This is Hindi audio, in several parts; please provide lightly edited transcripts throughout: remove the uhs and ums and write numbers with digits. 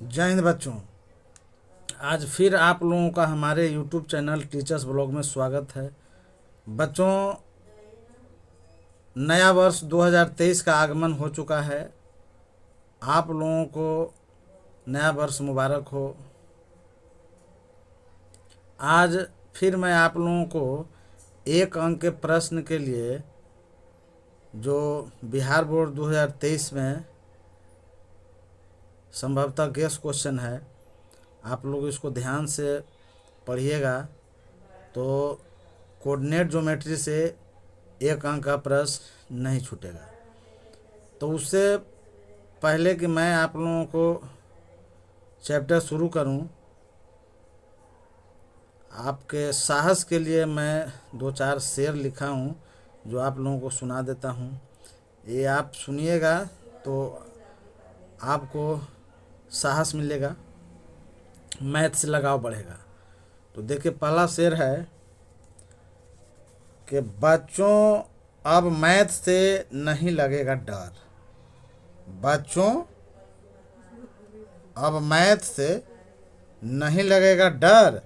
जय हिंद बच्चों। आज फिर आप लोगों का हमारे YouTube चैनल टीचर्स ब्लॉग में स्वागत है। बच्चों, नया वर्ष 2023 का आगमन हो चुका है। आप लोगों को नया वर्ष मुबारक हो। आज फिर मैं आप लोगों को एक अंक के प्रश्न के लिए जो बिहार बोर्ड 2023 में संभवतः गेस क्वेश्चन है, आप लोग इसको ध्यान से पढ़िएगा तो कोऑर्डिनेट ज्योमेट्री से एक अंक का प्रश्न नहीं छूटेगा। तो उससे पहले कि मैं आप लोगों को चैप्टर शुरू करूं, आपके साहस के लिए मैं दो चार शेर लिखा हूं जो आप लोगों को सुना देता हूं। ये आप सुनिएगा तो आपको साहस मिलेगा, मैथ से लगाव बढ़ेगा। तो देखिए, पहला शेर है कि बच्चों अब मैथ से नहीं लगेगा डर। बच्चों अब मैथ से नहीं लगेगा डर,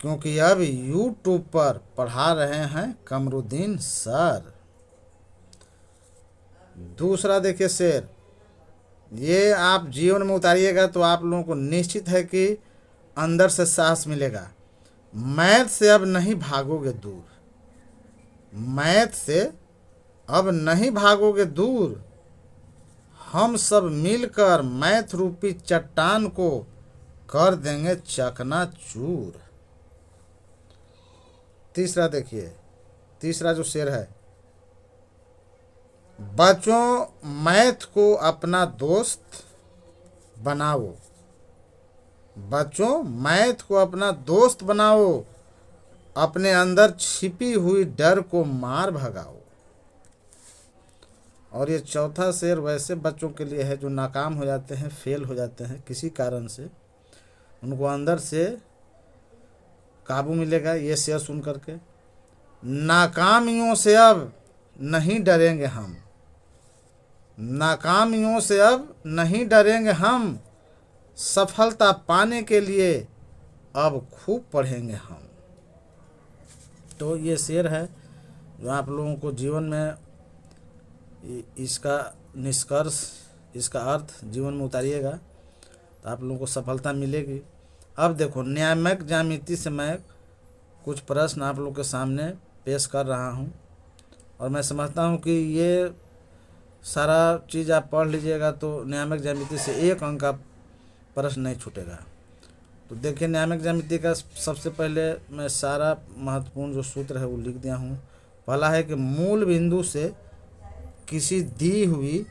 क्योंकि अब यूट्यूब पर पढ़ा रहे हैं कमरुद्दीन सर। दूसरा देखिए शेर, ये आप जीवन में उतारिएगा तो आप लोगों को निश्चित है कि अंदर से साहस मिलेगा। मैथ से अब नहीं भागोगे दूर। मैथ से अब नहीं भागोगे दूर, हम सब मिलकर मैथ रूपी चट्टान को कर देंगे चकनाचूर। तीसरा देखिए, तीसरा जो शेर है, बच्चों मैथ को अपना दोस्त बनाओ। बच्चों मैथ को अपना दोस्त बनाओ, अपने अंदर छिपी हुई डर को मार भगाओ। और ये चौथा शेर वैसे बच्चों के लिए है जो नाकाम हो जाते हैं, फेल हो जाते हैं किसी कारण से, उनको अंदर से काबू मिलेगा ये शेर सुन करके। नाकामियों से अब नहीं डरेंगे हम। नाकामियों से अब नहीं डरेंगे हम, सफलता पाने के लिए अब खूब पढ़ेंगे हम। तो ये शेर है जो आप लोगों को जीवन में इसका निष्कर्ष, इसका अर्थ जीवन में उतारिएगा तो आप लोगों को सफलता मिलेगी। अब देखो, न्यायिक ज्यामिति से मैं कुछ प्रश्न आप लोगों के सामने पेश कर रहा हूं और मैं समझता हूं कि ये सारा चीज़ आप पढ़ लीजिएगा तो न्यायिक ज्यामिति से एक अंक का प्रश्न नहीं छूटेगा। तो देखिए, न्यायिक ज्यामिति का सबसे पहले मैं सारा महत्वपूर्ण जो सूत्र है वो लिख दिया हूँ। पहला है कि मूल बिंदु से किसी दी हुई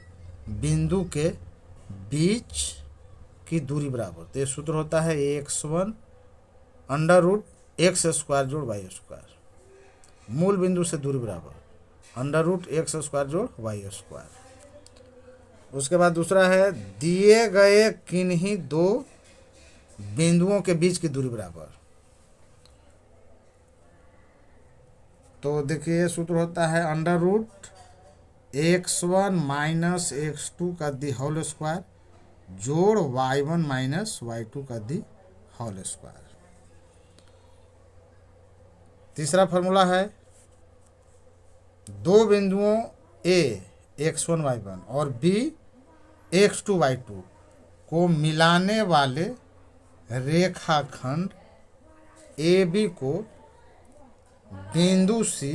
बिंदु के बीच की दूरी बराबर। तो ये सूत्र होता है x1 √x² जोड़ y²। मूल बिंदु से दूरी बराबर √x² जोड़ y²। उसके बाद दूसरा है, दिए गए किन्हीं दो बिंदुओं के बीच की दूरी बराबर। तो देखिए, ये सूत्र होता है √x1 - x2 का दी होल स्क्वायर जोड़ y1 - y2 का दी होल स्क्वायर। तीसरा फॉर्मूला है, दो बिंदुओं a x1 y1 और b x2 y2 को मिलाने वाले रेखाखंड AB को बिंदु C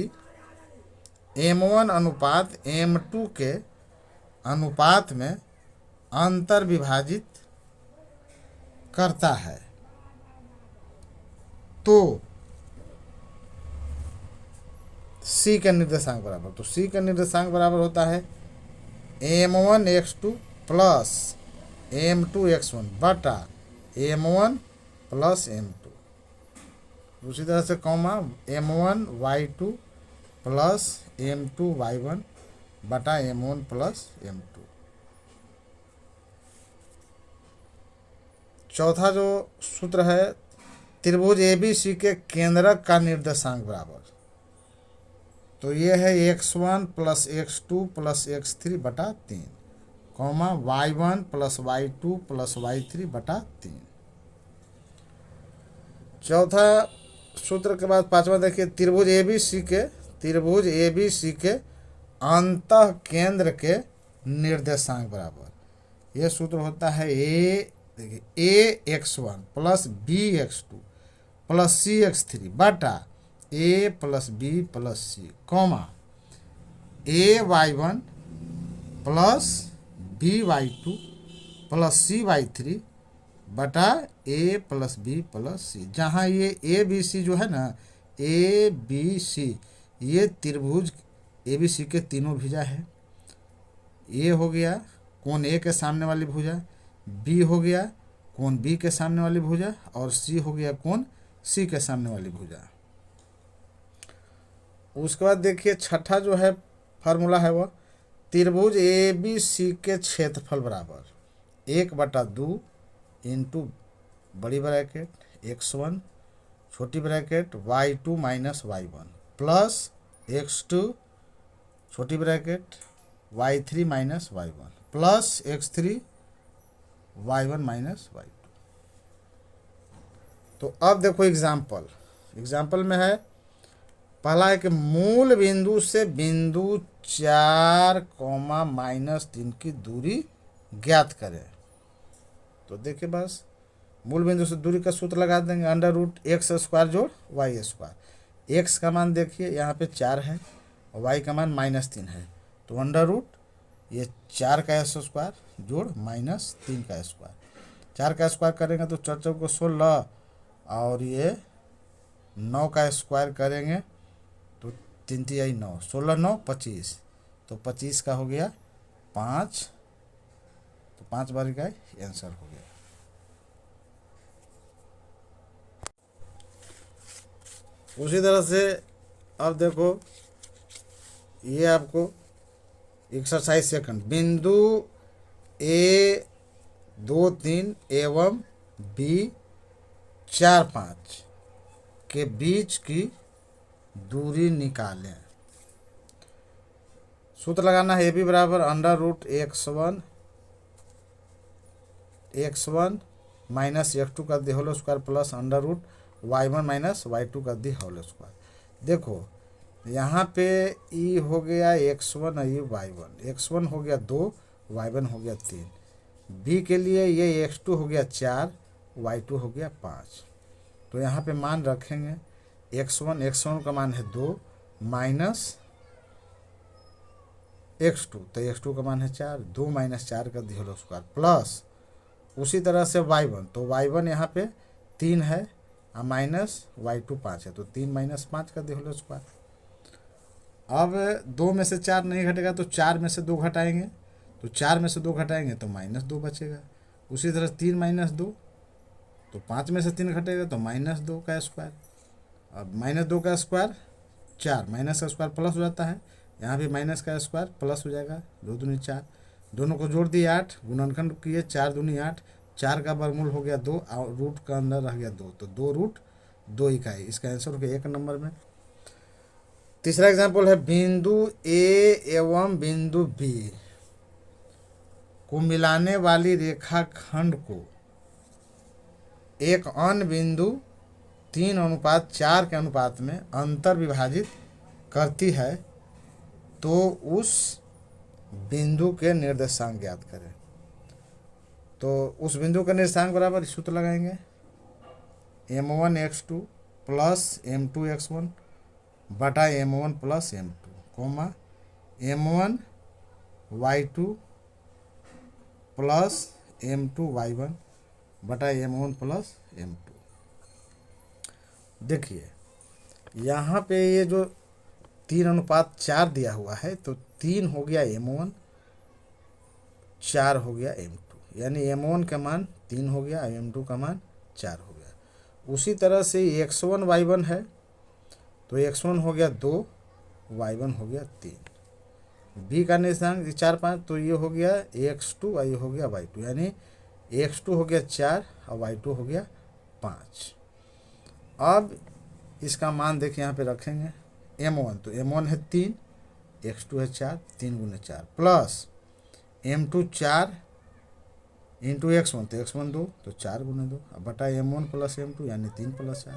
M1 अनुपात M2 के अनुपात में अंतर विभाजित करता है। तो C का निर्देशांक बराबर, तो C का निर्देशांक बराबर होता है M1 x2 plus M2 x1 बटा M1 प्लस M2। उसी तरह से comma M1 y2 plus M2 y1 बटा M1 प्लस M2। चौथा जो सूत्र है, त्रिभुज ABC के केंद्रक का निर्देशांक बराबर। तो ये है x1 plus x2 plus x3 बटा 3। Comma y1 plus y2 plus y3 बटा 3। चौथा सूत्र के बाद पांचवा देखिए, त्रिभुज ए बी सी के अंतः केंद्र के निर्देशांक बराबर। ये सूत्र होता है देखिए ax1 plus bx2 plus cx3 बटा a plus b plus c, comma ay1 plus by2 plus cy3 बटा a प्लस b प्लस सी। जहाँ ये ए बी सी जो है ना, ए बी सी, ये त्रिभुज ए बी सी के तीनों भुजा है। ए हो गया कोण ए के सामने वाली भुजा, बी हो गया कोण बी के सामने वाली भुजा, और सी हो गया कोण सी के सामने वाली भुजा। उसके बाद देखिए छठा जो है फार्मूला है वह, त्रिभुज ए बी सी के क्षेत्रफल बराबर 1/2 इंटू बड़ी ब्रैकेट x1 छोटी bracket y2 minus y1 plus x2 छोटी bracket y3 minus y1 plus x3 y1 minus y2। तो अब देखो एग्जाम्पल में है, पहला है कि मूल बिंदु से बिंदु 4, -3 की दूरी ज्ञात करें। तो देखिए बस मूल बिंदु से दूरी का सूत्र लगा देंगे, √x² जोड़ y²। x का मान देखिए यहाँ पे 4 है और y का मान -3 है, तो ये 4 का स्क्वायर जोड़ -3 का स्क्वायर। 4 का स्क्वायर करेंगे तो 4 को 16, और ये 9 का स्क्वायर करेंगे तो 3 × 9, 16 9 25, तो 25 का हो गया 5, तो 5 बार का आंसर हो गया। उसी तरह से अब देखो ये आपको एक्सरसाइज सेकंड, बिंदु ए 2 3 एवं बी 4 5 के बीच की दूरी निकालें। सूत्र लगाना है, ए बी बराबर x1 माइनस x2 का the whole square plus y1 minus y2 का दी होल स्क्वायर। देखो यहाँ पे ई हो गया x1 और ये y1, x1 हो गया 2, y1 हो गया 3, बी के लिए ये x2 हो गया 4, y2 हो गया 5। तो यहाँ पे मान रखेंगे x1 का मान है 2 माइनस x2, तो x2 का मान है 4, 2 माइनस 4 का दी होल स्क्वायर प्लस उसी तरह से y1, तो y1 यहाँ पे 3 है और माइनस y2 5 है, तो 3 माइनस 5 का दी होल स्क्वायर। अब 2 में से 4 नहीं घटेगा तो 4 में से 2 घटाएंगे, तो 4 में से 2 घटाएंगे तो -2 बचेगा। उसी तरह 3 माइनस 2, तो 5 में से 3 घटेगा तो -2 का स्क्वायर। अब -2 का स्क्वायर 4, माइनस का स्क्वायर प्लस हो जाता है, यहाँ भी माइनस का स्क्वायर प्लस हो जाएगा, 2 दूनी 4, दोनों को जोड़ दिए 8, गुणनखंड किए 4 दूनी 8, 4 का वर्गमूल हो गया 2 और रूट का अंदर रह गया 2, तो 2√2 इकाई, इसका आंसर हो गया 1 नंबर में। तीसरा एग्जाम्पल है, बिंदु ए एवं बिंदु बी को मिलाने वाली रेखाखंड को एक अन्य बिंदु 3:4 के अनुपात में अंतर विभाजित करती है, तो उस बिंदु के निर्देशांक ज्ञात करें। तो उस बिंदु का निर्देशांक बराबर सूत्र लगाएंगे, m1x2 प्लस m2x1 बटा m1 plus m2, coma m1y2 plus m2y1 बटा m1 प्लस m2। देखिए यहाँ पे ये जो 3:4 दिया हुआ है, तो 3 हो गया m1, 4 हो गया m2, यानी m1 का मान 3 हो गया, m2 का मान 4 हो गया। उसी तरह से x1 y1 है, तो x1 हो गया 2, y1 हो गया 3, b का निर्देशांक 4 5, तो ये हो गया x2 और ये हो गया y2, यानी x2 हो गया 4 और y2 हो गया 5। अब इसका मान देखिए यहाँ पे रखेंगे, m1 तो m1 है 3, x2 है 4, 3 × 4 प्लस m2 4 इंटू x1, तो x1 2, तो 4 गुने 2, अब बटा m1 प्लस m2 यानी 3 प्लस 4।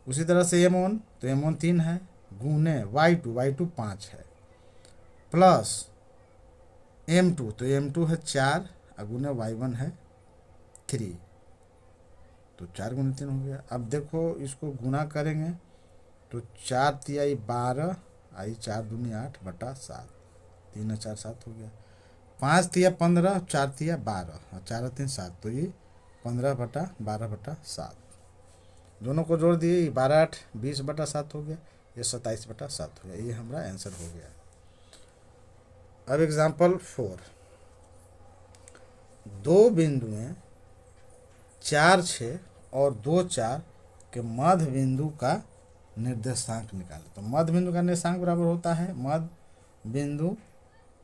उसी तरह से m1, तो m1 3 है, गुने y2 5 है, प्लस m2, तो m2 है 4 और गुने y1 है 3, तो 4 गुने 3 हो गया। अब देखो इसको गुना करेंगे तो 4 तिहाई 12 आई 4 दूनी 8 बटा 7, 3 4 7 हो गया। 5 तिया 15, 4 तिया 12 और 4 3 7, तो ये 15 बटा 12 बटा 7, दोनों को जोड़ दिए, 12 8 20 बटा 7 हो गया, ये 27 बटा 7 हो गया। ये हमारा आंसर हो गया। अब एग्जाम्पल 4, दो बिंदुएं 4 6 और 2 4 के मध्य बिंदु का निर्देशांक निकालें। तो मध्य बिंदु का निर्देशांक बराबर होता है, मध्य बिंदु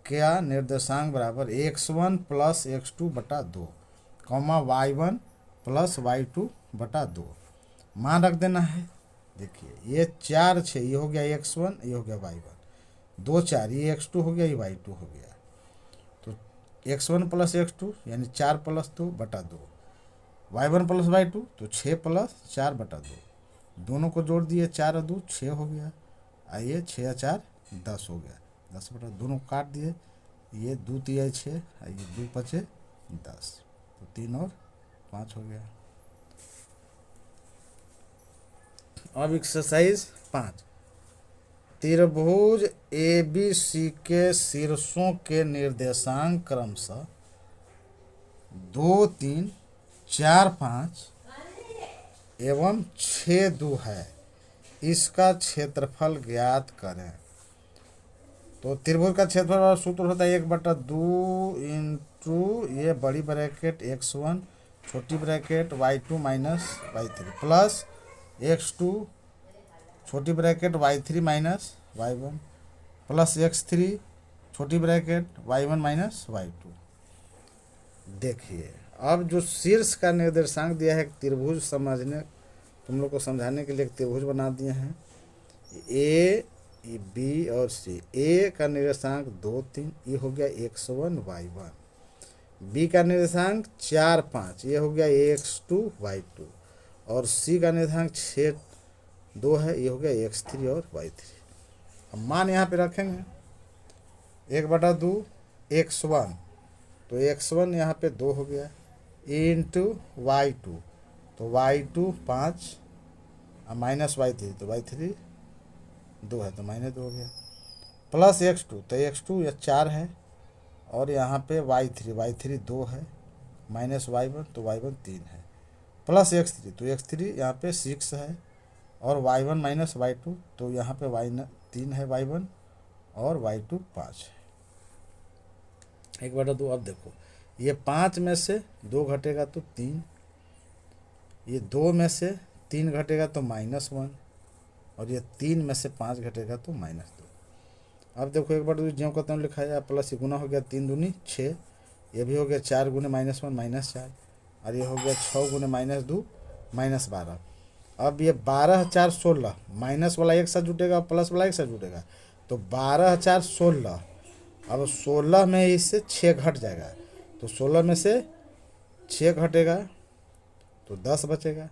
का निर्देशांक बराबर x1 प्लस x2 बटा 2 कॉमा y1 प्लस y2 बटा 2, मान रख देना है। देखिए ये 4 6 ये हो गया x1, ये हो गया y1, 2 4 ये x2 हो गया, ये y2 हो गया, तो x1 प्लस x2 यानी 4 प्लस 2 बटा 2, y1 प्लस y2 तो 6 प्लस 4 बटा 2, दोनों को जोड़ दिए, 4 और 2 6 हो गया, आइए 6 और 4 10 हो गया, 10 बटा, दोनों को काट दिए, ये 2 तिहाई 6, ये 2 बचे 10, तो 3 और 5 हो गया। अब एक्सरसाइज 5, त्रिभुज ABC के शीर्षों के निर्देशांक क्रमशः 2 3 4 5 एवं 6 2 है, इसका क्षेत्रफल ज्ञात करें। तो त्रिभुज का क्षेत्रफल वाला सूत्र होता है 1/2 इंटू ये बड़ी ब्रैकेट x1 छोटी bracket y2 minus y3 plus x2 छोटी bracket y3 minus y1 plus x3 छोटी ब्रैकेट y1 माइनस y2। देखिए अब जो शीर्ष का निर्देशांक दिया है, त्रिभुज समझने तुम लोग को समझाने के लिए एक त्रिभुज बना दिए हैं, ए बी और सी। ए का निर्देशांक 2 3, ये हो गया x1 y1, बी का निर्देशांक 4 5, ये हो गया x2 y2, और सी का निर्देशांक 6 2 है, ये हो गया x3 और y3। अब मान यहाँ पे रखेंगे 1/2 x1, तो x1 यहाँ पे 2 हो गया इंटू y2, तो y2 5 और माइनस y3, तो y3 2 है, तो -2 हो गया, प्लस x2, तो x2 यह 4 है, और यहाँ पे y3 2 है, माइनस y1, तो y1 3 है, प्लस x3, तो x3 यहाँ पे 6 है, और y1 माइनस y2, तो यहाँ पे y3 है y1, और y2 5 है। 1/2। अब देखो ये 5 में से 2 घटेगा तो 3, ये 2 में से 3 घटेगा तो -1, और ये 3 में से 5 घटेगा तो -2। अब देखो 1/2 ज्यों का त्यों लिखा है, प्लस ये गुना हो गया 3 दूनी 6, ये भी हो गया 4 गुने -1 -4, और ये हो गया 6 गुने -2 -12। अब ये 12 4 16, माइनस वाला एक साथ जुटेगा और प्लस वाला एक साथ जुटेगा, तो 12 4 16। अब 16 में इससे 6 घट जाएगा, तो 16 में से 6 घटेगा तो 10 बचेगा,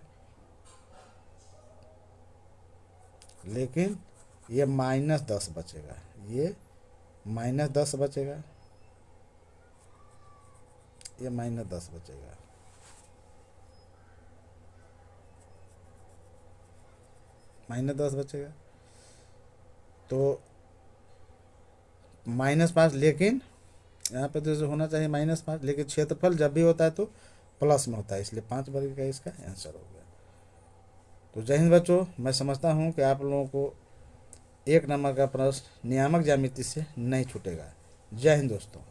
लेकिन ये -10 बचेगा, ये -10 बचेगा, ये -10 बचेगा, -10 बचेगा, तो -5, लेकिन यहाँ पे तो होना चाहिए -5, लेकिन क्षेत्रफल जब भी होता है तो प्लस में होता है, इसलिए 5 वर्ग का इसका आंसर हो गया। तो जय हिंद बच्चों, मैं समझता हूँ कि आप लोगों को 1 नंबर का प्रश्न नियामक ज्यामिति से नहीं छूटेगा। जय हिंद दोस्तों।